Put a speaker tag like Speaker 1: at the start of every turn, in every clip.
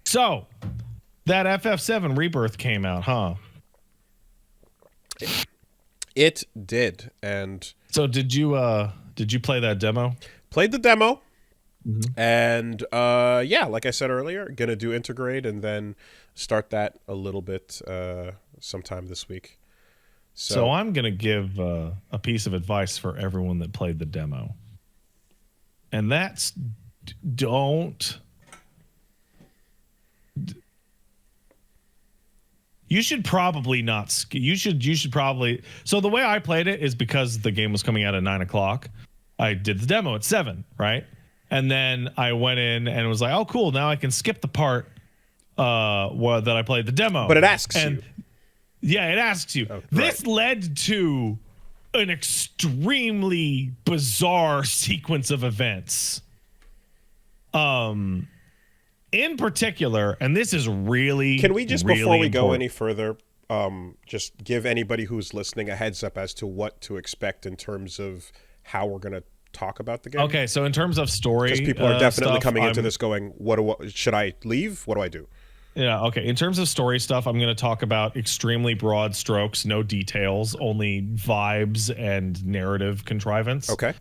Speaker 1: So that FF7 Rebirth came out, huh?
Speaker 2: It did. And
Speaker 1: so did you play that demo?
Speaker 2: Played the demo. And yeah, like I said earlier, gonna do Integrate and then start that a little bit sometime this week.
Speaker 1: So I'm gonna give a piece of advice for everyone that played the demo, and that's don't. You should probably not. You should probably. So the way I played it is because the game was coming out at 9:00. I did the demo at 7, right? And then I went in and was like, "Oh, cool! Now I can skip the part that I played the demo."
Speaker 2: But it asks you.
Speaker 1: Yeah, it asks you.
Speaker 2: Oh,
Speaker 1: this led to an extremely bizarre sequence of events. In particular, and this is really,
Speaker 2: can we just
Speaker 1: really
Speaker 2: before we go
Speaker 1: important.
Speaker 2: any further, just give anybody who's listening a heads up as to what to expect in terms of how we're going to talk about the game?
Speaker 1: Okay, so in terms of story,
Speaker 2: because people are definitely
Speaker 1: stuff,
Speaker 2: coming into this going, should I leave? What do I do?
Speaker 1: Yeah, okay. In terms of story stuff, I'm going to talk about extremely broad strokes, no details, only vibes and narrative contrivance.
Speaker 2: Okay.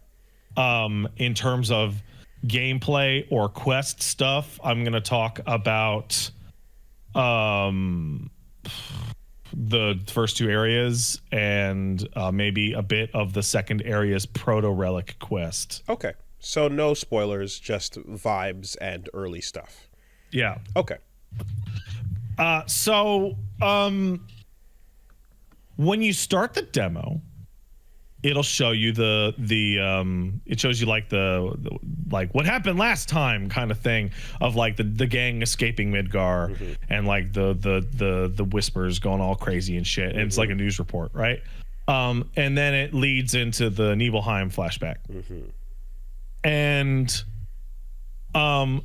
Speaker 1: In terms of gameplay or quest stuff, I'm going to talk about the first 2 areas and maybe a bit of the second area's proto-relic quest.
Speaker 2: Okay. So no spoilers, just vibes and early stuff.
Speaker 1: Yeah.
Speaker 2: Okay.
Speaker 1: When you start the demo, it'll show you it shows you like the what happened last time kind of thing of like the gang escaping Midgar and like the whispers going all crazy and shit. And it's like a news report, right? And then it leads into the Nibelheim flashback. And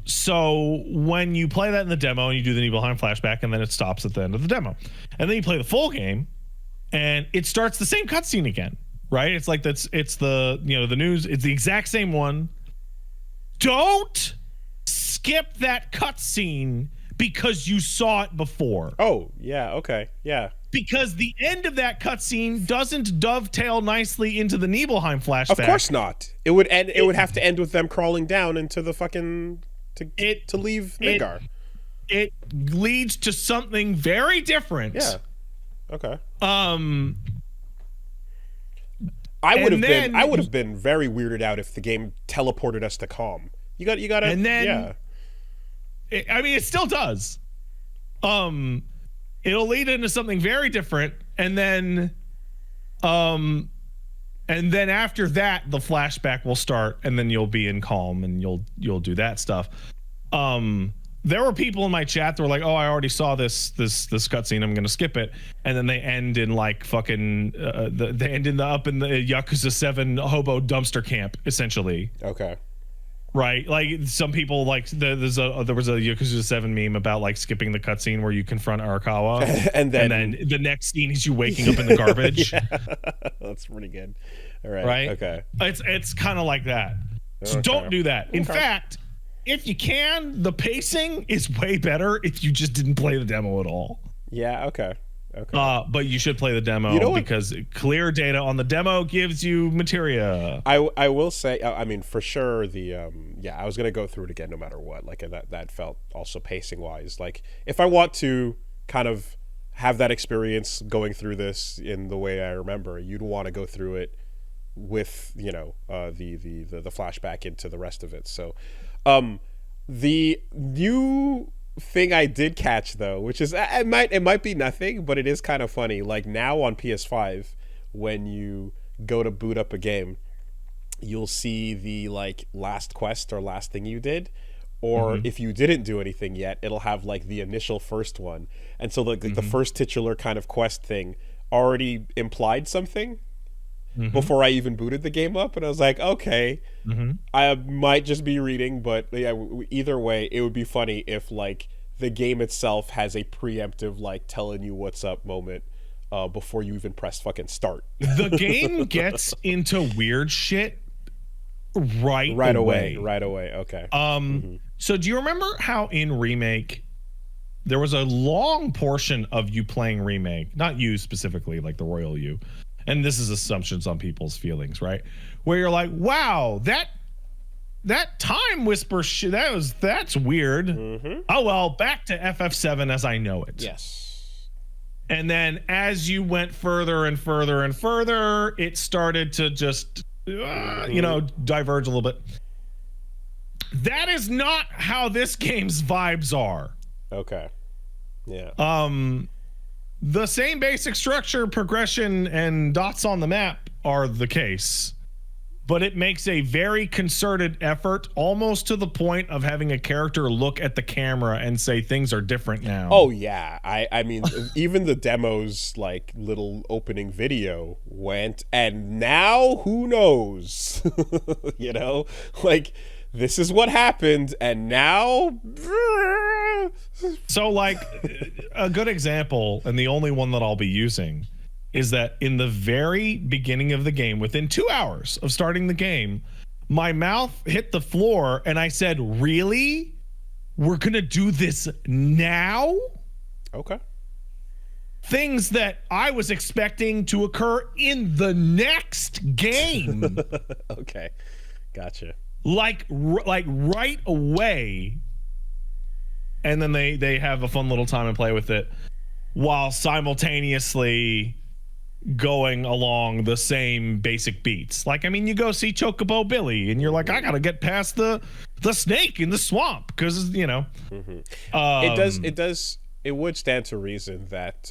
Speaker 1: so when you play that in the demo and you do the Nibelheim flashback, and then it stops at the end of the demo, and then you play the full game and it starts the same cutscene again, right? It's like it's the the news, it's the exact same one. Don't skip that cutscene because you saw it before.
Speaker 2: Oh, yeah, okay. Yeah.
Speaker 1: Because the end of that cutscene doesn't dovetail nicely into the Nibelheim flashback.
Speaker 2: Of course not. It would end. It would have to end with them crawling down into the fucking to leave Midgar.
Speaker 1: It leads to something very different.
Speaker 2: Yeah. Okay. I would have been very weirded out if the game teleported us to Calm. You got to.
Speaker 1: And then,
Speaker 2: yeah.
Speaker 1: It still does. It'll lead into something very different, and then after that, the flashback will start, and then you'll be in Calm, and you'll do that stuff. There were people in my chat that were like, "Oh, I already saw this cutscene. I'm gonna skip it," and then they end in like fucking they end up in the Yakuza 7 hobo dumpster camp, essentially.
Speaker 2: Okay.
Speaker 1: Right, like some people like there was a Yakuza 7 meme about like skipping the cutscene where you confront Arakawa, and then the next scene is you waking up in the garbage.
Speaker 2: Yeah. That's pretty good. All right.
Speaker 1: Right.
Speaker 2: Okay.
Speaker 1: It's kind of like that. So don't do that. In fact, if you can, the pacing is way better if you just didn't play the demo at all.
Speaker 2: Yeah. Okay. Okay.
Speaker 1: But you should play the demo because clear data on the demo gives you materia.
Speaker 2: I will say, I mean, for sure, I was gonna go through it again no matter what. Like that felt also pacing wise. Like if I want to kind of have that experience going through this in the way I remember, you'd want to go through it with the flashback into the rest of it. So, the new thing I did catch though, which is it might be nothing, but it is kind of funny. Like now on PS5, when you go to boot up a game, you'll see the like last quest or last thing you did, or if you didn't do anything yet, it'll have like the initial first one, and so like the first titular kind of quest thing already implied something before I even booted the game up, and I was like, okay, I might just be reading, but yeah, either way, it would be funny if like the game itself has a preemptive like telling you what's up moment before you even press fucking start.
Speaker 1: The game gets into weird shit right away.
Speaker 2: Okay.
Speaker 1: So do you remember how in Remake there was a long portion of you playing remake, not you specifically, like the royal you, and this is assumptions on people's feelings, right? Where you're like, wow, that time whisper shit, that's weird. Oh well, back to FF7 as I know it.
Speaker 2: Yes.
Speaker 1: And then as you went further and further and further, it started to just diverge a little bit. That is not how this game's vibes are.
Speaker 2: Okay. Yeah.
Speaker 1: The same basic structure, progression, and dots on the map are the case, but it makes a very concerted effort, almost to the point of having a character look at the camera and say things are different now.
Speaker 2: Oh yeah, I mean, even the demo's like little opening video went, and now who knows? You know, like this is what happened, and now.
Speaker 1: So, like, a good example, and the only one that I'll be using, is that in the very beginning of the game, within 2 hours of starting the game, my mouth hit the floor and I said, really? We're going to do this now?
Speaker 2: Okay.
Speaker 1: Things that I was expecting to occur in the next game.
Speaker 2: Okay. Gotcha.
Speaker 1: Like right away. And then they have a fun little time and play with it while simultaneously going along the same basic beats. Like, I mean, you go see Chocobo Billy and you're like, I gotta get past the snake in the swamp because, you know.
Speaker 2: It would stand to reason that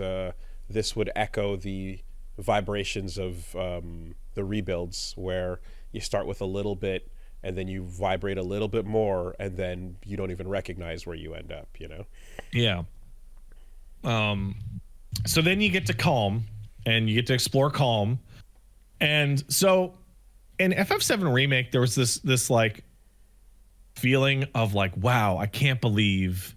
Speaker 2: this would echo the vibrations of the rebuilds, where you start with a little bit and then you vibrate a little bit more and then you don't even recognize where you end up, you know?
Speaker 1: Yeah. So then you get to Calm and you get to explore Calm. And so in FF7 Remake, there was this like feeling of like, wow, I can't believe.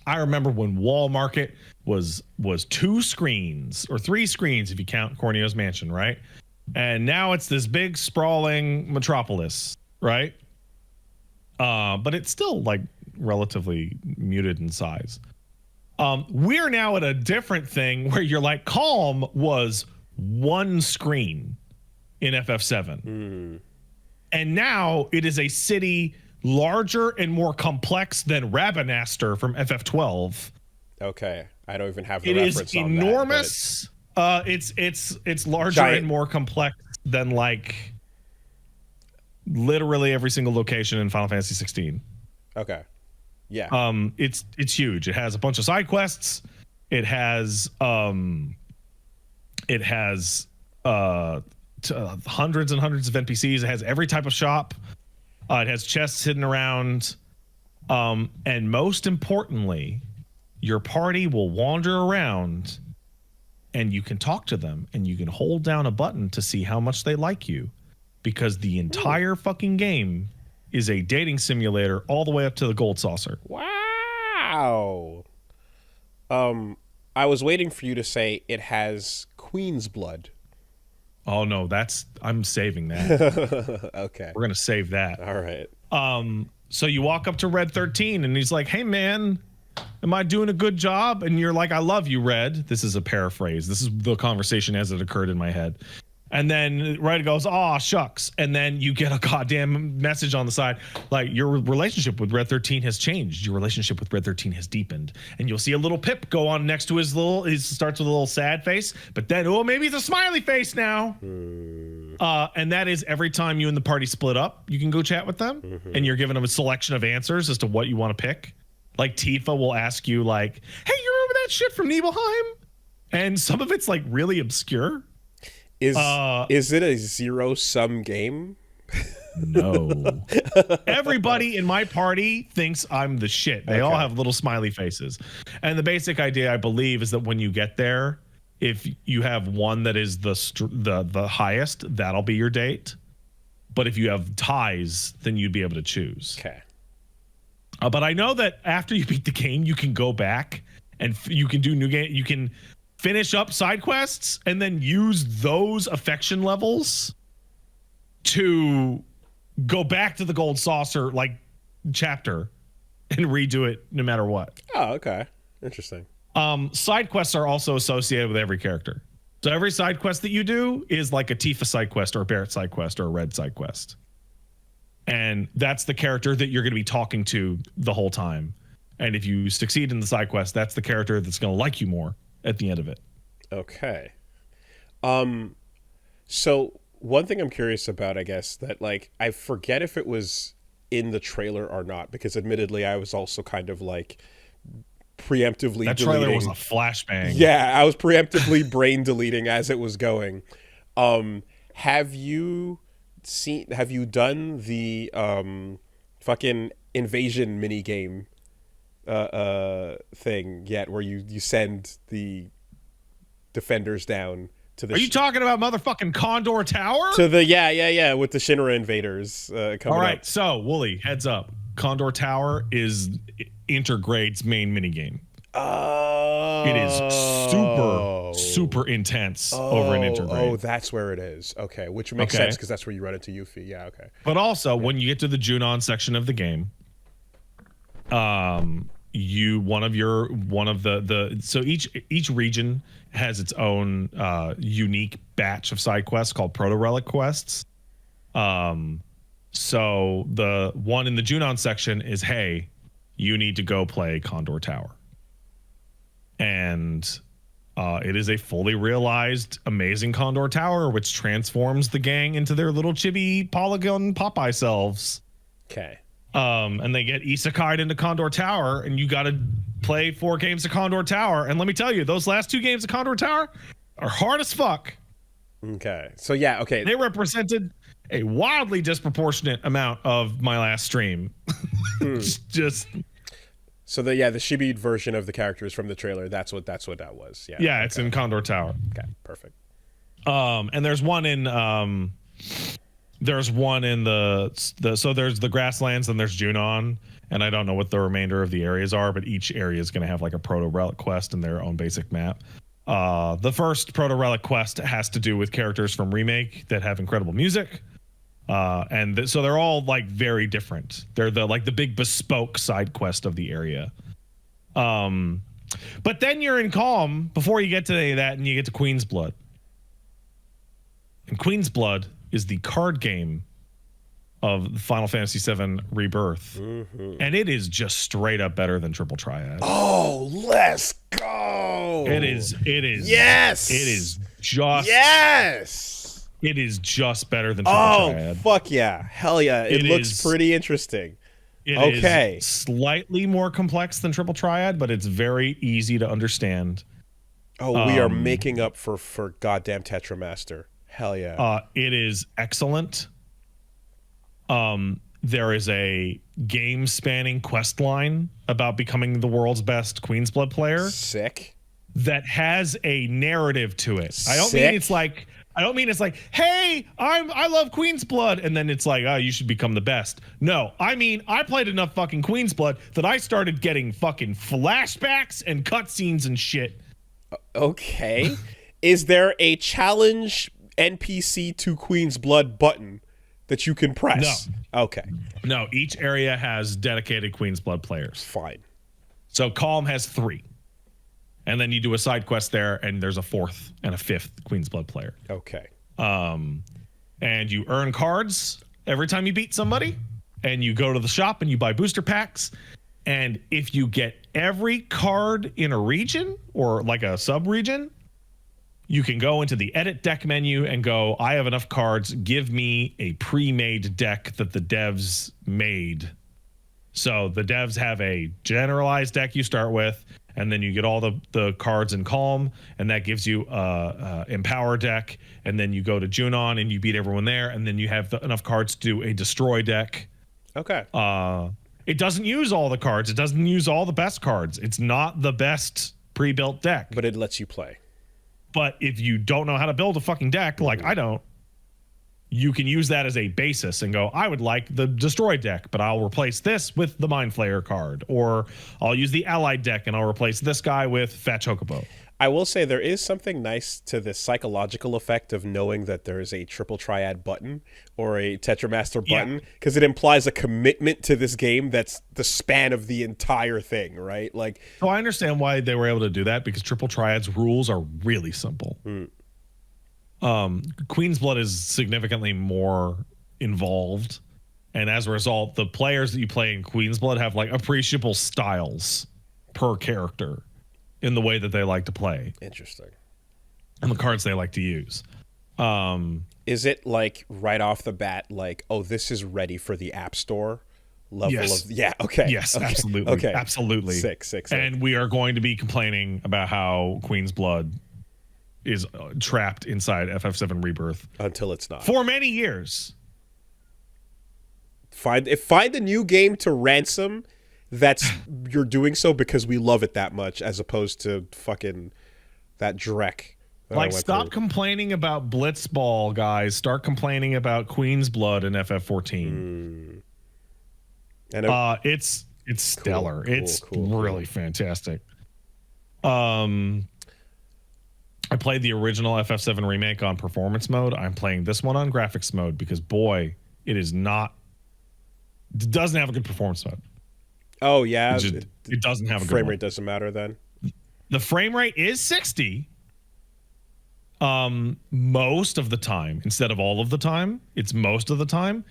Speaker 1: I remember when Wall Market was 2 screens or 3 screens if you count Corneo's Mansion, right? And now it's this big sprawling metropolis, right? But it's still like relatively muted in size. We're now at a different thing where you're like, Calm was 1 screen in FF7. And now it is a city larger and more complex than Rabanastre from FF12.
Speaker 2: Okay. I don't even have the
Speaker 1: It
Speaker 2: reference
Speaker 1: is
Speaker 2: on
Speaker 1: enormous. It's larger
Speaker 2: giant.
Speaker 1: and more complex than like literally every single location in Final Fantasy 16.
Speaker 2: Okay. Yeah.
Speaker 1: It's huge. It has a bunch of side quests. It has hundreds and hundreds of NPCs. It has every type of shop. It has chests hidden around. And most importantly, your party will wander around and you can talk to them and you can hold down a button to see how much they like you, because the entire fucking game is a dating simulator all the way up to the gold saucer.
Speaker 2: Wow. I was waiting for you to say it has Queen's blood.
Speaker 1: Oh no, I'm saving that.
Speaker 2: Okay.
Speaker 1: We're gonna save that.
Speaker 2: All right.
Speaker 1: So you walk up to Red 13 and he's like, hey man, am I doing a good job? And you're like, I love you, Red. This is a paraphrase. This is the conversation as it occurred in my head. And then Red goes, aw, shucks. And then you get a goddamn message on the side, like, your relationship with Red 13 has changed. Your relationship with Red 13 has deepened. And you'll see a little pip go on next to he starts with a little sad face, but then, maybe it's a smiley face now. And that is every time you and the party split up, you can go chat with them, and you're giving them a selection of answers as to what you want to pick. Like, Tifa will ask you, like, hey, you remember that shit from Nibelheim? And some of it's, like, really obscure.
Speaker 2: Is it a zero-sum game?
Speaker 1: No. Everybody in my party thinks I'm the shit. They all have little smiley faces. And the basic idea, I believe, is that when you get there, if you have one that is the highest, that'll be your date. But if you have ties, then you'd be able to choose.
Speaker 2: Okay.
Speaker 1: But I know that after you beat the game, you can go back and you can do new game. You can finish up side quests and then use those affection levels to go back to the gold saucer like chapter and redo it no matter what.
Speaker 2: Oh, okay. Interesting.
Speaker 1: Side quests are also associated with every character. So every side quest that you do is like a Tifa side quest or a Barrett side quest or a Red side quest. And that's the character that you're going to be talking to the whole time. And if you succeed in the side quest, that's the character that's going to like you more at the end of it.
Speaker 2: Okay. So one thing I'm curious about, I guess, that like I forget if it was in the trailer or not, because admittedly I was also kind of like preemptively
Speaker 1: that
Speaker 2: deleting.
Speaker 1: trailer was a flashbang.
Speaker 2: Yeah, I was preemptively brain deleting as it was going. Have you done the fucking invasion mini game thing yet, where you send the defenders down to the
Speaker 1: Are you talking about motherfucking Condor Tower?
Speaker 2: to the yeah with the Shinra invaders coming
Speaker 1: All right,
Speaker 2: up.
Speaker 1: so Woolie, heads up. Condor Tower is Intergrade's main minigame.
Speaker 2: Oh,
Speaker 1: It is super intense over in Intergrade.
Speaker 2: Oh, that's where it is. Okay, which makes sense because that's where you run into Yuffie. Yeah, okay.
Speaker 1: But also, when you get to the Junon section of the game, so each region has its own unique batch of side quests called Proto Relic quests. So the one in the Junon section is, hey, you need to go play Condor Tower. And it is a fully realized, amazing Condor Tower, which transforms the gang into their little chibi polygon Popeye selves.
Speaker 2: Okay.
Speaker 1: And they get isekai'd into Condor Tower, and you got to play 4 games of Condor Tower. And let me tell you, those last 2 games of Condor Tower are hard as fuck.
Speaker 2: Okay. So yeah, okay.
Speaker 1: They represented a wildly disproportionate amount of my last stream. Just
Speaker 2: so the chibi version of the characters from the trailer, that's what that was. Yeah.
Speaker 1: Yeah, it's in Condor Tower.
Speaker 2: Okay, perfect.
Speaker 1: And there's one in the so there's the grasslands and there's Junon, and I don't know what the remainder of the areas are, but each area is going to have like a proto relic quest and their own basic map. The first proto relic quest has to do with characters from Remake that have incredible music, so they're all like very different. They're the big bespoke side quest of the area. But then you're in Calm before you get to any of that, and you get to Queen's Blood. And Queen's Blood is the card game of Final Fantasy VII Rebirth. Mm-hmm. And it is just straight up better than Triple Triad.
Speaker 2: Oh, let's go.
Speaker 1: It is.
Speaker 2: Yes.
Speaker 1: It is just.
Speaker 2: Yes.
Speaker 1: It is just better than Triple Triad.
Speaker 2: Oh, fuck yeah. Hell yeah. It looks pretty interesting.
Speaker 1: It is slightly more complex than Triple Triad, but it's very easy to understand.
Speaker 2: Oh, we are making up for goddamn Tetramaster. Hell yeah.
Speaker 1: It is excellent. There is a game-spanning quest line about becoming the world's best Queen's Blood player.
Speaker 2: Sick.
Speaker 1: That has a narrative to it. I don't mean it's like, hey, I love Queen's Blood, and then it's like, oh, you should become the best. No, I mean, I played enough fucking Queen's Blood that I started getting fucking flashbacks and cutscenes and shit.
Speaker 2: Okay. Is there a challenge NPC to Queen's Blood button that you can press?
Speaker 1: No.
Speaker 2: Okay.
Speaker 1: No, each area has dedicated Queen's Blood players.
Speaker 2: Fine.
Speaker 1: So Calm has 3. And then you do a side quest there, and there's a 4th and a 5th Queen's Blood player.
Speaker 2: Okay.
Speaker 1: And you earn cards every time you beat somebody, and you go to the shop and you buy booster packs. And if you get every card in a region or like a sub-region, you can go into the edit deck menu and go, I have enough cards. Give me a pre-made deck that the devs made. So the devs have a generalized deck you start with, and then you get all the cards in Calm, and that gives you a Empower deck. And then you go to Junon and you beat everyone there, and then you have enough cards to do a Destroy deck.
Speaker 2: Okay.
Speaker 1: It doesn't use all the cards. It doesn't use all the best cards. It's not the best pre-built deck.
Speaker 2: But it lets you play.
Speaker 1: But if you don't know how to build a fucking deck, like I don't, you can use that as a basis and go, I would like the Destroy deck, but I'll replace this with the Mind Flayer card. Or I'll use the Allied deck and I'll replace this guy with Fat Chocobo.
Speaker 2: I will say there is something nice to this psychological effect of knowing that there is a triple triad button or a Tetramaster button, because it implies a commitment to this game that's the span of the entire thing, right? Like,
Speaker 1: so I understand why they were able to do that, because triple triad's rules are really simple. Queen's Blood is significantly more involved, and as a result, the players that you play in Queen's Blood have like appreciable styles per character in the way that they like to play.
Speaker 2: Interesting.
Speaker 1: And the cards they like to use.
Speaker 2: Is it like right off the bat, like, oh, this is ready for the App Store level
Speaker 1: Yes.
Speaker 2: of? Yeah. Okay.
Speaker 1: Yes,
Speaker 2: okay.
Speaker 1: absolutely.
Speaker 2: Okay.
Speaker 1: Absolutely.
Speaker 2: Sick.
Speaker 1: And we are going to be complaining about how Queen's Blood is trapped inside FF7 Rebirth
Speaker 2: until it's not
Speaker 1: for many years.
Speaker 2: Find a new game to ransom. That's you're doing so because we love it that much, as opposed to fucking that Drek.
Speaker 1: Like, stop complaining about Blitzball, guys. Start complaining about Queen's Blood in FF14.
Speaker 2: And
Speaker 1: it's stellar. It's really fantastic. I played the original FF7 remake on performance mode. I'm playing this one on graphics mode because, boy, it doesn't have a good performance mode.
Speaker 2: Oh yeah,
Speaker 1: it doesn't have a good
Speaker 2: frame rate. Doesn't matter then.
Speaker 1: The frame rate is 60. Most of the time, instead of all of the time, it's most of the time,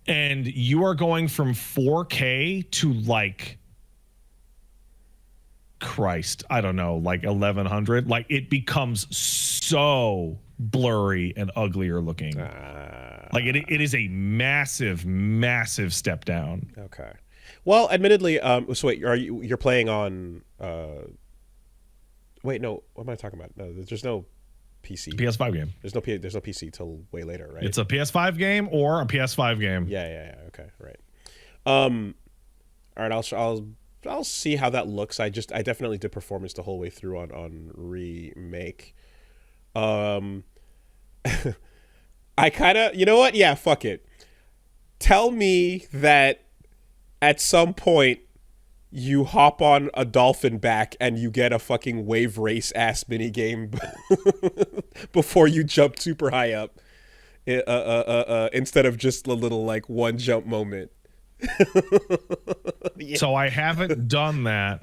Speaker 1: and you are going from 4K to like, Christ, I don't know, like 1100. Like, it becomes so blurry and uglier looking. Like it is a massive step down.
Speaker 2: Okay. Well, admittedly, so wait, you're playing on? Wait, no. What am I talking about? No, there's no PC.
Speaker 1: PS5 game.
Speaker 2: There's no PC till way later, right?
Speaker 1: It's a PS5 game or a PS5 game.
Speaker 2: Yeah. Okay, right. All right. I'll see how that looks. I definitely did performance the whole way through on remake. I kind of, you know what? Yeah, fuck it. Tell me that at some point you hop on a dolphin back and you get a fucking wave race ass mini game before you jump super high up, instead of just a little like one jump moment.
Speaker 1: Yeah. So I haven't done that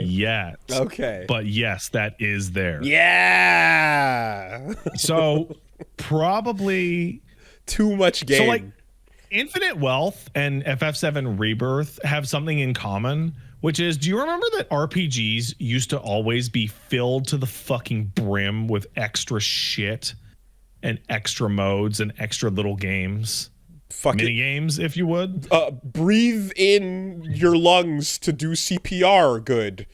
Speaker 1: yet.
Speaker 2: Okay.
Speaker 1: But yes, that is there.
Speaker 2: Yeah.
Speaker 1: So probably
Speaker 2: too much game.
Speaker 1: So like Infinite Wealth and FF7 Rebirth have something in common, which is, do you remember that RPGs used to always be filled to the fucking brim with extra shit and extra modes and extra little games? Mini games, if you would.
Speaker 2: Breathe in your lungs to do CPR good.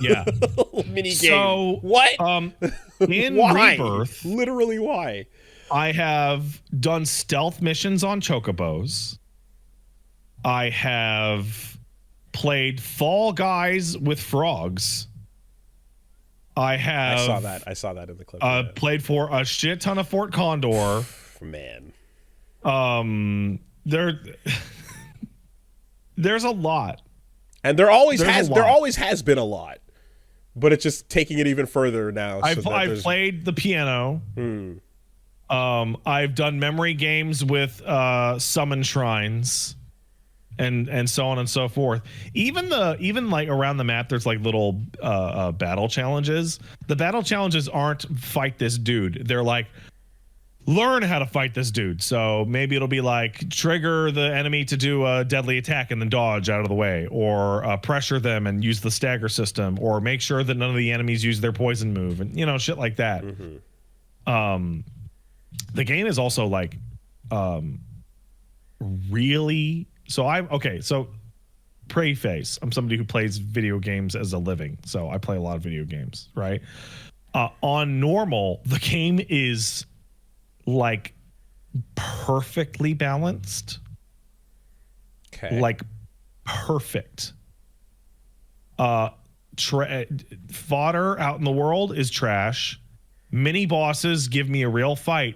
Speaker 1: Yeah.
Speaker 2: Mini game.
Speaker 1: So
Speaker 2: what?
Speaker 1: In
Speaker 2: why?
Speaker 1: Rebirth,
Speaker 2: literally why?
Speaker 1: I have done stealth missions on chocobos. I have played Fall Guys with frogs. I saw that in the clip. Played for a shit ton of Fort Condor.
Speaker 2: Man.
Speaker 1: There's a lot.
Speaker 2: And there always has been a lot. But it's just taking it even further now.
Speaker 1: I've played the piano. I've done memory games with summon shrines and so on and so forth. Even like around the map, there's like little battle challenges. The battle challenges aren't fight this dude. They're like, learn how to fight this dude. So maybe it'll be like trigger the enemy to do a deadly attack and then dodge out of the way, or pressure them and use the stagger system, or make sure that none of the enemies use their poison move, and shit like that. The game is also like really so preface, I'm somebody who plays video games as a living, so I play a lot of video games, right? On normal, the game is like perfectly balanced.
Speaker 2: Okay.
Speaker 1: Like perfect. Fodder out in the world is trash. Mini bosses give me a real fight.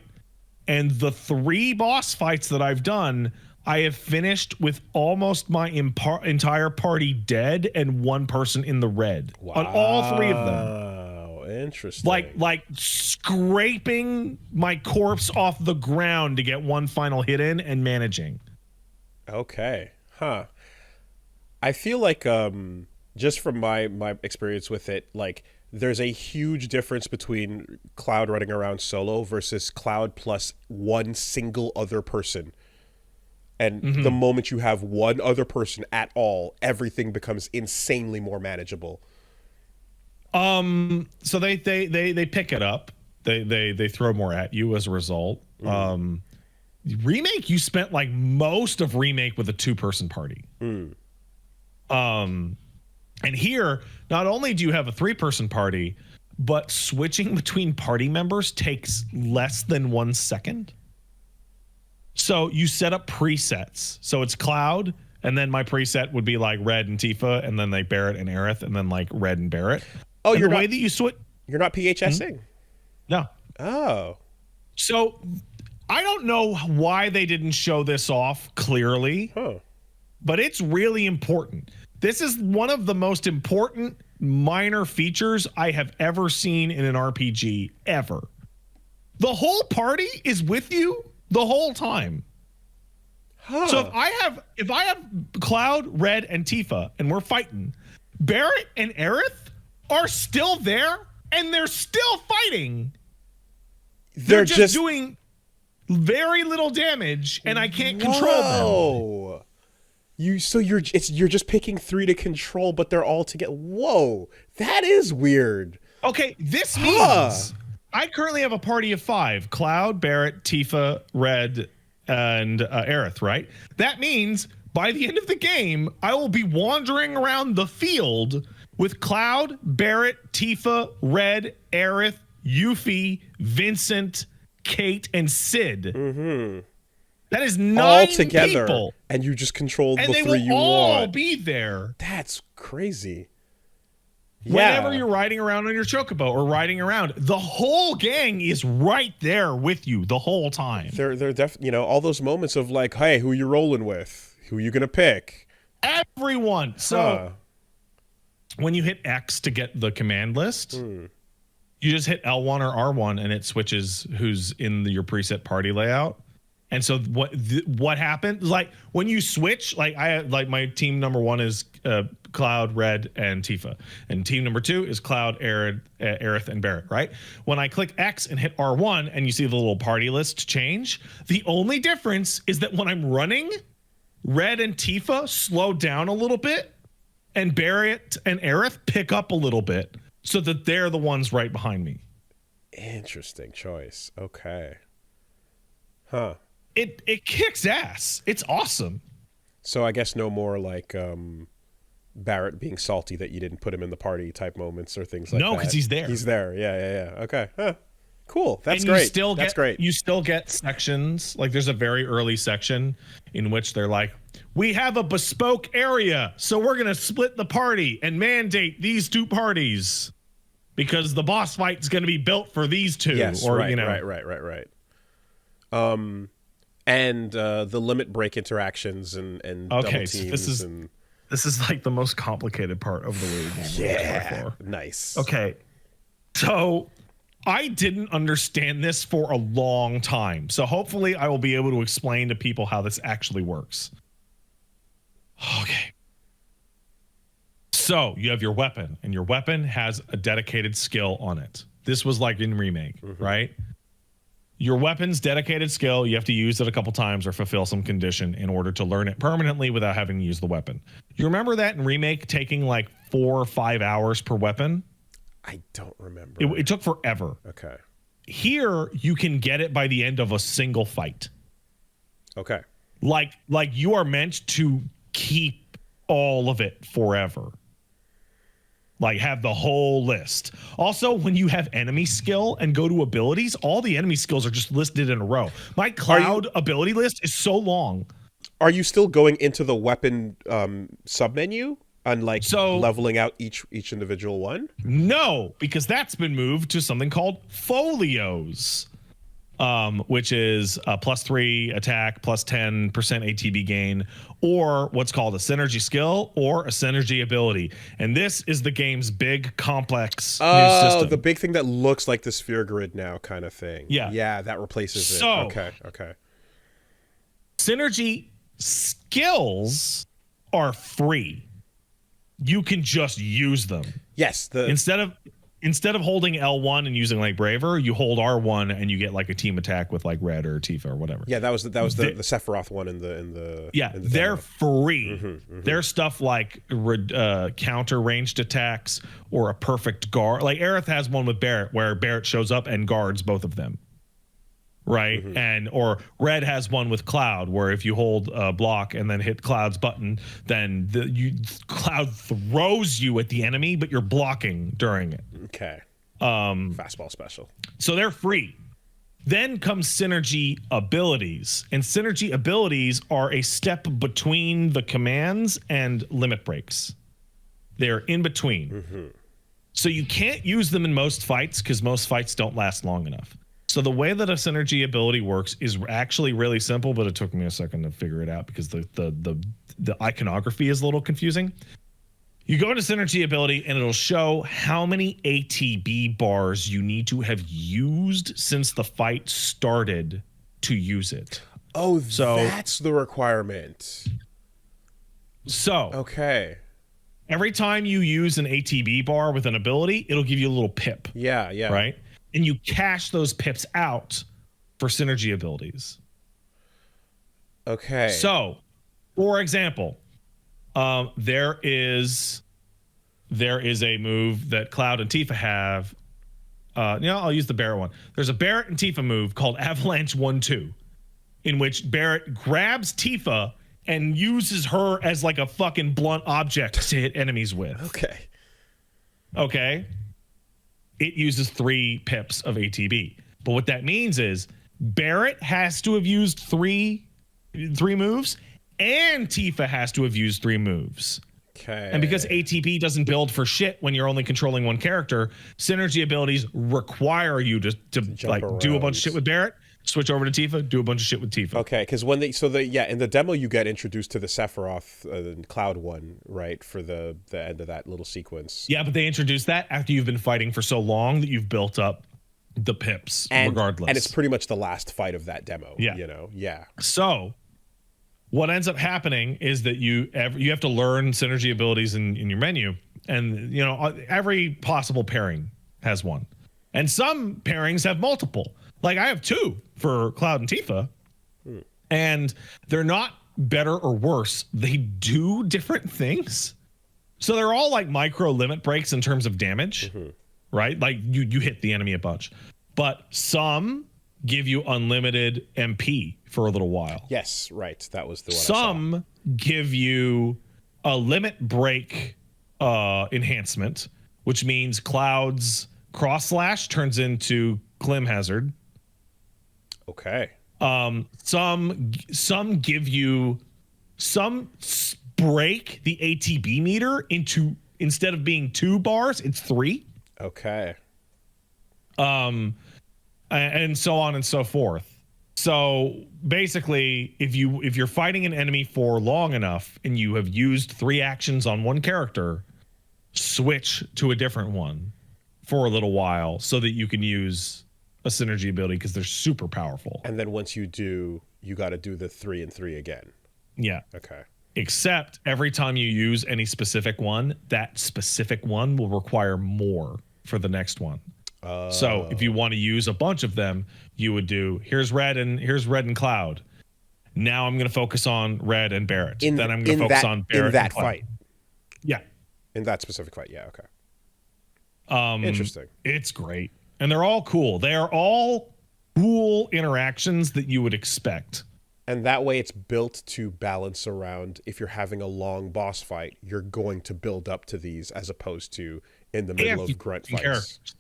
Speaker 1: And the 3 boss fights that I've done, I have finished with almost my entire party dead and 1 person in the red.
Speaker 2: Wow.
Speaker 1: On all 3 of them.
Speaker 2: interesting.
Speaker 1: Like scraping my corpse off the ground to get one final hit in and managing.
Speaker 2: Okay. Huh. I feel like just from my experience with it, like there's a huge difference between Cloud running around solo versus Cloud plus one single other person. And the moment you have one other person at all, everything becomes insanely more manageable.
Speaker 1: So they pick it up. They throw more at you as a result. Remake, you spent like most of Remake with a 2-person party. And here, not only do you have a 3-person party, but switching between party members takes less than 1 second. So you set up presets. So it's Cloud, and then my preset would be like Red and Tifa, and then like Barrett and Aerith, and then like Red and Barrett.
Speaker 2: Oh,
Speaker 1: and
Speaker 2: you're
Speaker 1: the
Speaker 2: not,
Speaker 1: way that you switch.
Speaker 2: You're not PHSing?
Speaker 1: No.
Speaker 2: Oh.
Speaker 1: So I don't know why they didn't show this off clearly, but it's really important. This is one of the most important minor features I have ever seen in an RPG ever. The whole party is with you the whole time. So if I have Cloud, Red, and Tifa, and we're fighting, Barrett and Aerith are still there, and they're still fighting. They're just doing very little damage, and I can't control them.
Speaker 2: You're just picking 3 to control, but they're all together. Whoa, that is weird.
Speaker 1: Okay, this means I currently have a party of 5: Cloud, Barrett, Tifa, Red, and Aerith, right? That means by the end of the game, I will be wandering around the field with Cloud, Barrett, Tifa, Red, Aerith, Yuffie, Vincent, Kate, and Sid. That is 9
Speaker 2: all together,
Speaker 1: people.
Speaker 2: And you just controlled
Speaker 1: and
Speaker 2: the 3 you want.
Speaker 1: And they will all be there.
Speaker 2: That's crazy.
Speaker 1: Whenever you're riding around on your chocobo or riding around, the whole gang is right there with you the whole time.
Speaker 2: They're definitely, all those moments of like, hey, who you rolling with? Who you gonna pick?
Speaker 1: Everyone. So when you hit X to get the command list, you just hit L1 or R1 and it switches who's in your preset party layout. And so what happened? Like when you switch, like my team number 1 is Cloud, Red, and Tifa, and team number 2 is Cloud, Aerith, and Barrett. Right? When I click X and hit R1, and you see the little party list change, the only difference is that when I'm running, Red and Tifa slow down a little bit, and Barrett and Aerith pick up a little bit, so that they're the ones right behind me.
Speaker 2: Interesting choice. Okay. Huh.
Speaker 1: It kicks ass. It's awesome.
Speaker 2: So I guess no more like Barrett being salty that you didn't put him in the party type moments or things like that.
Speaker 1: No, because he's there.
Speaker 2: He's there. Yeah. Okay. Huh. Cool. That's great. That's great.
Speaker 1: You still get sections. Like there's a very early section in which they're like, we have a bespoke area, so we're going to split the party and mandate these 2 parties because the boss fight is going to be built for these 2.
Speaker 2: Yes,
Speaker 1: or,
Speaker 2: right. And the limit break interactions and double teams.
Speaker 1: So this is like the most complicated part of the league.
Speaker 2: Yeah, nice.
Speaker 1: Okay, so I didn't understand this for a long time. So hopefully I will be able to explain to people how this actually works. Okay. So you have your weapon, and your weapon has a dedicated skill on it. This was like in Remake, right? Your weapon's dedicated skill, you have to use it a couple times or fulfill some condition in order to learn it permanently without having to use the weapon. You remember that in Remake taking like 4 or 5 hours per weapon?
Speaker 2: I don't remember.
Speaker 1: It took forever.
Speaker 2: Okay.
Speaker 1: Here, you can get it by the end of a single fight.
Speaker 2: Okay.
Speaker 1: Like you are meant to keep all of it forever. Like have the whole list. Also, when you have enemy skill and go to abilities, all the enemy skills are just listed in a row. My Cloud ability list is so long.
Speaker 2: Are you still going into the weapon submenu and leveling out each individual one?
Speaker 1: No, because that's been moved to something called folios. which is a +3 attack, +10% ATB gain, or what's called a synergy skill or a synergy ability. And this is the game's big, complex new system.
Speaker 2: The big thing that looks like the sphere grid now kind of thing.
Speaker 1: Yeah.
Speaker 2: Yeah, that replaces it.
Speaker 1: So,
Speaker 2: Okay.
Speaker 1: Synergy skills are free. You can just use them.
Speaker 2: Yes.
Speaker 1: Instead of holding L1 and using like Braver, you hold R1 and you get like a team attack with like Red or Tifa or whatever.
Speaker 2: Yeah, that was the Sephiroth one in the
Speaker 1: they're
Speaker 2: demo.
Speaker 1: free. They're stuff like counter ranged attacks or a perfect guard. Like Aerith has one with Barret where Barret shows up and guards both of them. Right. Or Red has one with Cloud where if you hold block and then hit Cloud's button, then Cloud throws you at the enemy, but you're blocking during it.
Speaker 2: Okay. Fastball special.
Speaker 1: So they're free. Then comes synergy abilities, and synergy abilities are a step between the commands and limit breaks. They're in between. So you can't use them in most fights because most fights don't last long enough. So the way that a synergy ability works is actually really simple, but it took me a second to figure it out because the iconography is a little confusing. You go into synergy ability and it'll show how many ATB bars you need to have used since the fight started to use it.
Speaker 2: Oh, so that's the requirement.
Speaker 1: So
Speaker 2: okay.
Speaker 1: Every time you use an ATB bar with an ability, it'll give you a little pip.
Speaker 2: Yeah.
Speaker 1: Right? And you cash those pips out for synergy abilities.
Speaker 2: Okay.
Speaker 1: So, for example, there is a move that Cloud and Tifa have. I'll use the Barret one. There's a Barret and Tifa move called Avalanche 1-2, in which Barret grabs Tifa and uses her as like a fucking blunt object to hit enemies with. Okay. It uses 3 pips of ATB. But what that means is Barret has to have used three moves, and Tifa has to have used 3 moves.
Speaker 2: Okay.
Speaker 1: And because ATB doesn't build for shit when you're only controlling one character, synergy abilities require you to like
Speaker 2: around.
Speaker 1: Do a bunch of shit with Barret, switch over to Tifa, do a bunch of shit with Tifa.
Speaker 2: Okay, because in the demo you get introduced to the Sephiroth Cloud one, right, for the end of that little sequence.
Speaker 1: Yeah, but they introduced that after you've been fighting for so long that you've built up the pips regardless.
Speaker 2: And it's pretty much the last fight of that demo.
Speaker 1: Yeah.
Speaker 2: Yeah.
Speaker 1: So what ends up happening is that you have to learn synergy abilities in your menu, and every possible pairing has one, and some pairings have multiple. Like I have 2 for Cloud and Tifa, and they're not better or worse. They do different things. So they're all like micro limit breaks in terms of damage, right? Like you hit the enemy a bunch, but some give you unlimited MP for a little while.
Speaker 2: Yes, right. That was the one.
Speaker 1: Some give you a limit break enhancement, which means Cloud's cross slash turns into Glim Hazard.
Speaker 2: Okay.
Speaker 1: Some give you break the ATB meter into, instead of being 2 bars, it's 3.
Speaker 2: Okay.
Speaker 1: And so on and so forth. So basically, if you're fighting an enemy for long enough and you have used 3 actions on one character, switch to a different one for a little while so that you can use a synergy ability because they're super powerful.
Speaker 2: And then once you do, you got to do the 3 and 3 again.
Speaker 1: Yeah.
Speaker 2: Okay.
Speaker 1: Except every time you use any specific one, that specific one will require more for the next one. So if you want to use a bunch of them, you would do here's Red and Cloud. Now I'm going to focus on Red and Barret. Then I'm going to focus on Barret
Speaker 2: in that
Speaker 1: and Cloud.
Speaker 2: fight.
Speaker 1: Yeah.
Speaker 2: In that specific fight. Yeah. Okay. Interesting.
Speaker 1: It's great. And they're all cool. They are all cool interactions that you would expect.
Speaker 2: And that way it's built to balance around if you're having a long boss fight, you're going to build up to these as opposed to in the middle of grunt fights.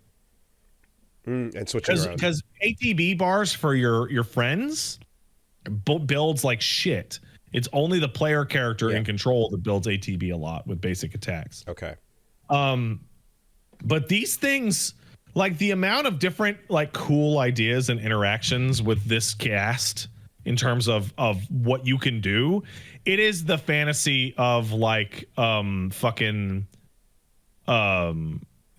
Speaker 2: And switching around.
Speaker 1: Because ATB bars for your friends builds like shit. It's only the player character in control that builds ATB a lot with basic attacks.
Speaker 2: Okay.
Speaker 1: But these things, like the amount of different like cool ideas and interactions with this cast in terms of what you can do. It is the fantasy of like fucking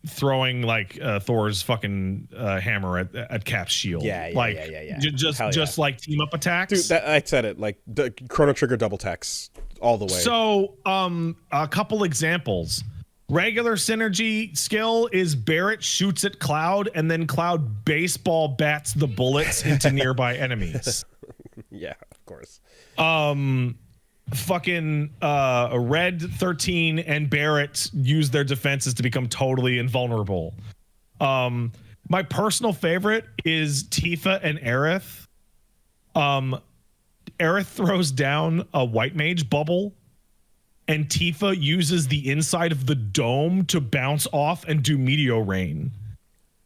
Speaker 1: throwing like Thor's fucking hammer at Cap's shield.
Speaker 2: Yeah.
Speaker 1: Just like team up attacks.
Speaker 2: Dude, I said it, like the Chrono Trigger double text all the way.
Speaker 1: So a couple examples. Regular synergy skill is Barret shoots at Cloud and then Cloud baseball bats the bullets into nearby enemies.
Speaker 2: Yeah, of course.
Speaker 1: Fucking Red 13 and Barret use their defenses to become totally invulnerable. My personal favorite is Tifa and Aerith. Aerith throws down a white mage bubble and Tifa uses the inside of the dome to bounce off and do meteor rain.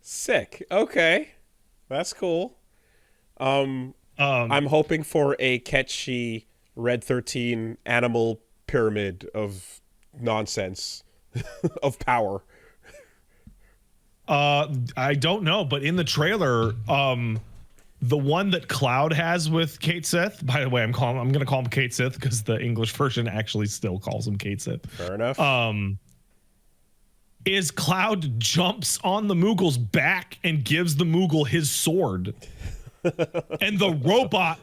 Speaker 2: Sick. Okay. That's cool. I'm hoping for a catchy Red 13 animal pyramid of nonsense of power.
Speaker 1: I don't know, but in the trailer, the one that Cloud has with Kate Sith, by the way, I'm going to call him Kate Sith because the English version actually still calls him Kate Sith.
Speaker 2: Fair enough.
Speaker 1: Is Cloud jumps on the Moogle's back and gives the Moogle his sword. And the robot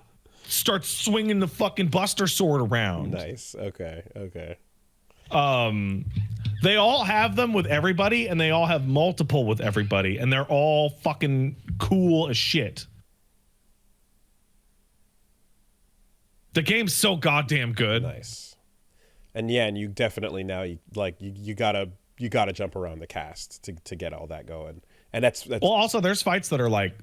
Speaker 1: starts swinging the fucking Buster Sword around.
Speaker 2: Nice. Okay.
Speaker 1: They all have them with everybody, and they all have multiple with everybody, and they're all fucking cool as shit. The game's so goddamn good.
Speaker 2: Nice. And yeah, and you definitely now you gotta jump around the cast to get all that going. And that's
Speaker 1: well, also there's fights that are like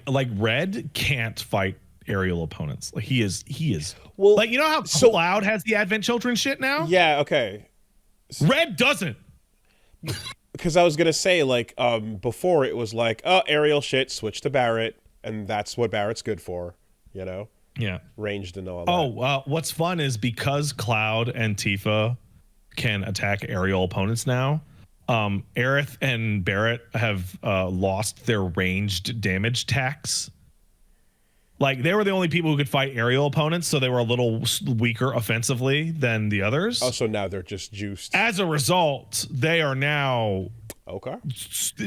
Speaker 1: Red can't fight aerial opponents. Like he is well, like, you know how Cloud has the Advent Children shit now?
Speaker 2: Yeah, okay.
Speaker 1: Red doesn't.
Speaker 2: Because I was gonna say, like, before it was like, oh, aerial shit, switch to Barret, and that's what Barret's good for, you know?
Speaker 1: Yeah.
Speaker 2: Ranged and all that.
Speaker 1: Oh, what's fun is because Cloud and Tifa can attack aerial opponents now, Aerith and Barret have lost their ranged damage tax. Like, they were the only people who could fight aerial opponents, so they were a little weaker offensively than the others.
Speaker 2: Oh, so now they're just juiced.
Speaker 1: As a result, they are now...
Speaker 2: Okay.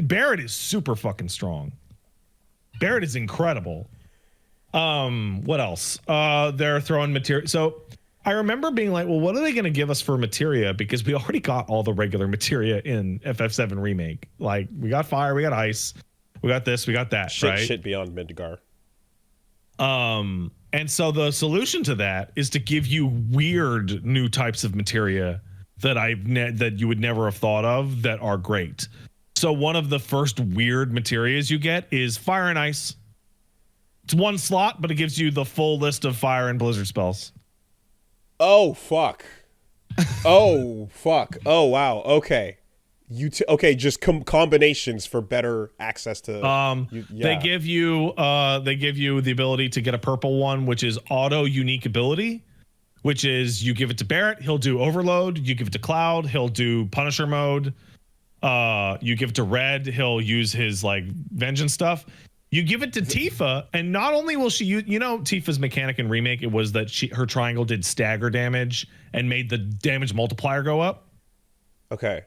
Speaker 1: Barret is super fucking strong. Barret is incredible. What else? They're throwing materia. So I remember being like, well, what are they going to give us for materia? Because we already got all the regular materia in FF7 Remake. Like, we got fire, we got ice, we got this, we got that, right?
Speaker 2: Shit beyond Midgar.
Speaker 1: And so the solution to that is to give you weird new types of materia that that you would never have thought of that are great. So one of the first weird materias you get is fire and ice. It's one slot, but it gives you the full list of fire and blizzard spells.
Speaker 2: Oh, fuck. Oh, fuck. Oh, wow. Okay. Just combinations for better access to...
Speaker 1: They give you the ability to get a purple one, which is auto unique ability, which is you give it to Barret, he'll do overload. You give it to Cloud, he'll do Punisher mode. You give it to Red, he'll use his like vengeance stuff. You give it to Tifa, and not only will she use, Tifa's mechanic in Remake, it was that her triangle did stagger damage and made the damage multiplier go up.
Speaker 2: Okay.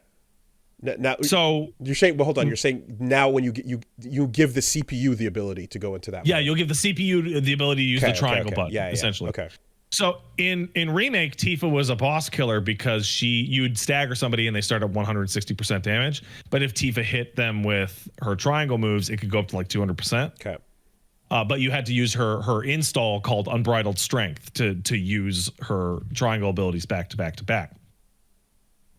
Speaker 2: Now,
Speaker 1: so
Speaker 2: you're saying, well, hold on. You're saying now when you give the CPU the ability to go into that.
Speaker 1: Yeah,
Speaker 2: mode.
Speaker 1: You'll give the CPU the ability to use the triangle button. Yeah, essentially.
Speaker 2: Okay.
Speaker 1: So in Remake, Tifa was a boss killer because you'd stagger somebody and they start at 160% damage. But if Tifa hit them with her triangle moves, it could go up to like 200%.
Speaker 2: Okay.
Speaker 1: But you had to use her install called Unbridled Strength to use her triangle abilities back to back to back.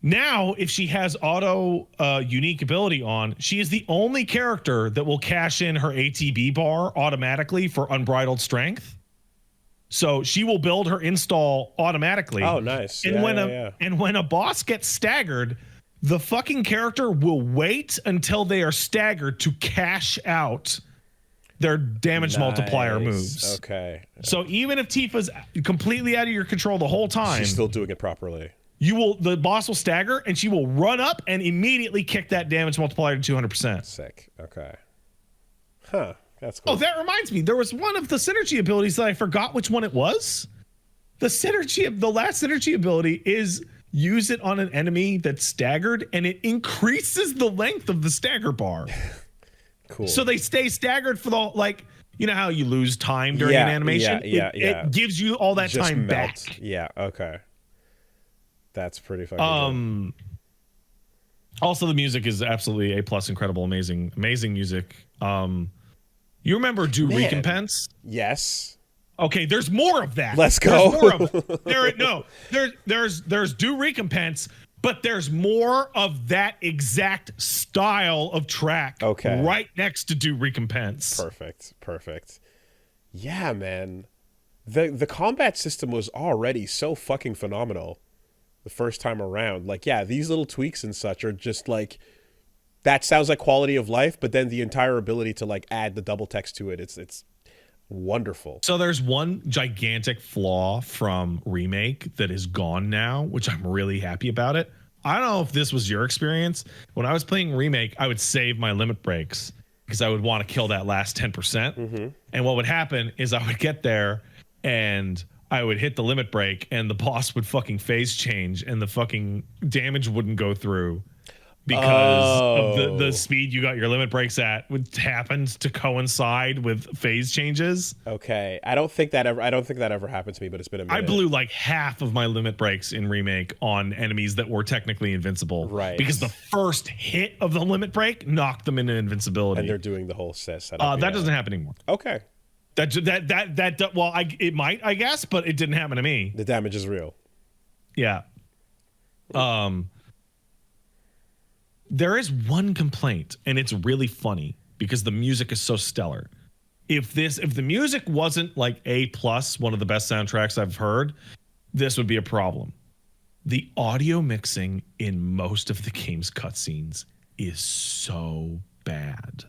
Speaker 1: Now, if she has auto unique ability on, she is the only character that will cash in her ATB bar automatically for Unbridled Strength. So she will build her install automatically.
Speaker 2: Oh, nice.
Speaker 1: And when a boss gets staggered, the fucking character will wait until they are staggered to cash out their damage multiplier moves.
Speaker 2: Okay.
Speaker 1: So even if Tifa's completely out of your control the whole time,
Speaker 2: she's still doing it properly.
Speaker 1: the boss will stagger and she will run up and immediately kick that damage multiplier to 200%.
Speaker 2: Sick. Okay. Huh. That's cool.
Speaker 1: Oh, that reminds me. There was one of the synergy abilities that I forgot which one it was. The last synergy ability is use it on an enemy that's staggered, and it increases the length of the stagger bar.
Speaker 2: Cool.
Speaker 1: So they stay staggered for you know how you lose time during an animation?
Speaker 2: Yeah.
Speaker 1: It gives you all that
Speaker 2: Just
Speaker 1: time
Speaker 2: melt.
Speaker 1: back.
Speaker 2: Yeah, okay. That's pretty fucking good.
Speaker 1: Also, the music is absolutely A+, incredible, amazing music. You remember Do Recompense?
Speaker 2: Yes.
Speaker 1: Okay, there's more of that.
Speaker 2: Let's go.
Speaker 1: There's more of there's Do Recompense, but there's more of that exact style of track right next to Do Recompense.
Speaker 2: Perfect. Yeah, man. The combat system was already so fucking phenomenal the first time around. Like, yeah, these little tweaks and such are just like, that sounds like quality of life, but then the entire ability to like add the double text to it, it's wonderful.
Speaker 1: So there's one gigantic flaw from Remake that is gone now, which I'm really happy about it. I don't know if this was your experience. When I was playing Remake, I would save my limit breaks because I would want to kill that last 10%. Mm-hmm. And what would happen is I would get there and I would hit the limit break and the boss would fucking phase change and the fucking damage wouldn't go through. Because of the speed you got your limit breaks at, which happens to coincide with phase changes.
Speaker 2: Okay, I don't think that ever happened to me, but it's been a minute.
Speaker 1: I blew like half of my limit breaks in Remake on enemies that were technically invincible,
Speaker 2: right?
Speaker 1: Because the first hit of the limit break knocked them into invincibility,
Speaker 2: and they're doing the whole setup.
Speaker 1: That doesn't happen anymore.
Speaker 2: Okay,
Speaker 1: it might, I guess, but it didn't happen to me.
Speaker 2: The damage is real.
Speaker 1: Yeah. There is one complaint, and it's really funny because the music is so stellar. If the music wasn't like A+, one of the best soundtracks I've heard, this would be a problem. The audio mixing in most of the game's cutscenes is so bad.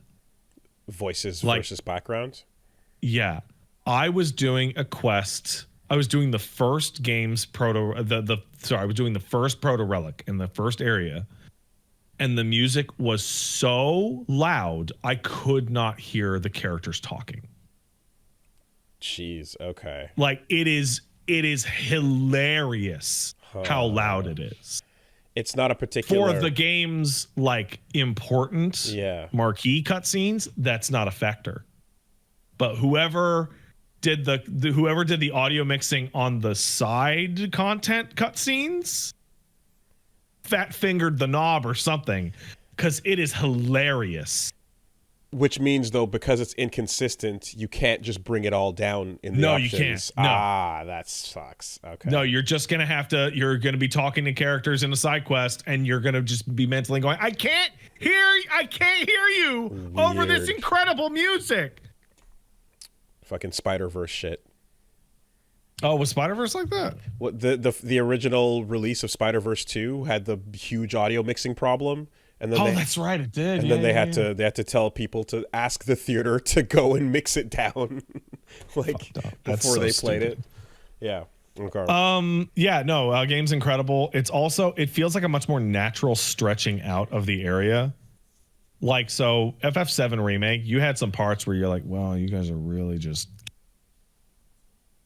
Speaker 2: Voices versus background?
Speaker 1: Yeah. I was doing a quest. I was doing the first game's I was doing the first proto relic in the first area. And the music was so loud, I could not hear the characters talking.
Speaker 2: Jeez, okay.
Speaker 1: Like, it is hilarious how loud it is.
Speaker 2: It's not a particular...
Speaker 1: For the game's, like, important marquee cutscenes, that's not a factor. But whoever did the audio mixing on the side content cutscenes... fat fingered the knob or something, because it is hilarious.
Speaker 2: Which means, though, because it's inconsistent, you can't just bring it all down in the options.
Speaker 1: You can't. No.
Speaker 2: That sucks. Okay.
Speaker 1: No, you're just gonna you're gonna be talking to characters in a side quest, and you're gonna just be mentally going, I can't hear you
Speaker 2: Weird.
Speaker 1: Over this incredible music.
Speaker 2: Fucking Spider-Verse shit.
Speaker 1: Oh, was Spider-Verse like that?
Speaker 2: What the original release of Spider-Verse 2 had the huge audio mixing problem, and then
Speaker 1: that's right, it did.
Speaker 2: And then they had to tell people to ask the theater to go and mix it down, like before they played it. Yeah. Okay.
Speaker 1: Game's incredible. It feels like a much more natural stretching out of the area. Like, so FF7 Remake, you had some parts where you're like, well, you guys are really just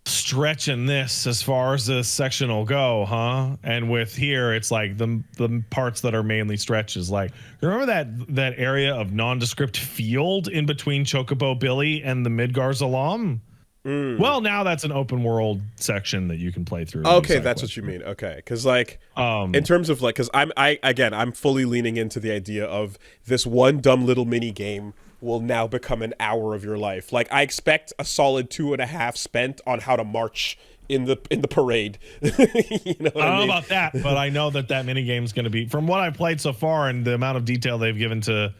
Speaker 1: stretching this as far as this section will go, huh? And with here, it's like the parts that are mainly stretches. Like, remember that area of nondescript field in between Chocobo Billy and the Midgar Zalam? Well, now that's an open world section that you can play through.
Speaker 2: Okay, that's what you mean. Okay, because like in terms of like, because I'm fully leaning into the idea of this one dumb little mini game will now become an hour of your life. Like, I expect a solid 2.5 spent on how to march in the parade. You know what I
Speaker 1: don't
Speaker 2: mean?
Speaker 1: know about that, but I know that mini game is going to be, from what I've played so far and the amount of detail they've given to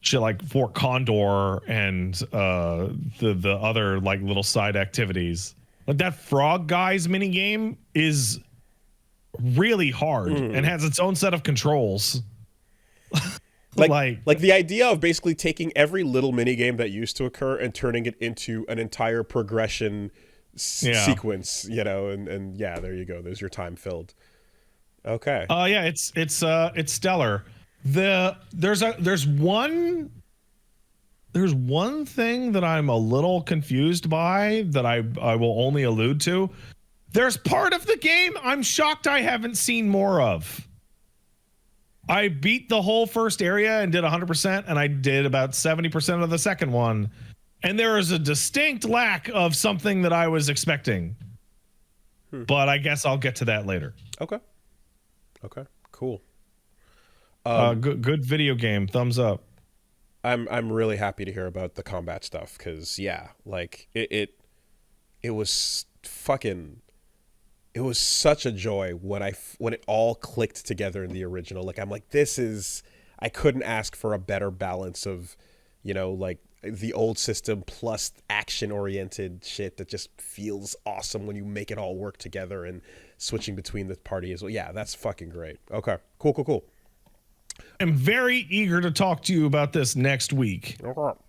Speaker 1: shit like Fort Condor and the other like little side activities. Like, that Frog Guys mini game is really hard and has its own set of controls.
Speaker 2: Like the idea of basically taking every little mini game that used to occur and turning it into an entire progression sequence, you know, and yeah, there you go. There's your time filled. Okay.
Speaker 1: Yeah, it's stellar. There's one thing that I'm a little confused by that I will only allude to. There's part of the game I'm shocked I haven't seen more of. I beat the whole first area and did 100%, and I did about 70% of the second one. And there is a distinct lack of something that I was expecting. But I guess I'll get to that later.
Speaker 2: Okay. Okay. Cool.
Speaker 1: Good video game. Thumbs up.
Speaker 2: I'm really happy to hear about the combat stuff because yeah, like it was fucking. It was such a joy when it all clicked together in the original. Like I'm like, I couldn't ask for a better balance of, like the old system plus action oriented shit that just feels awesome when you make it all work together and switching between the parties. Well, yeah, that's fucking great. Okay, cool.
Speaker 1: I'm very eager to talk to you about this next week.
Speaker 2: Okay.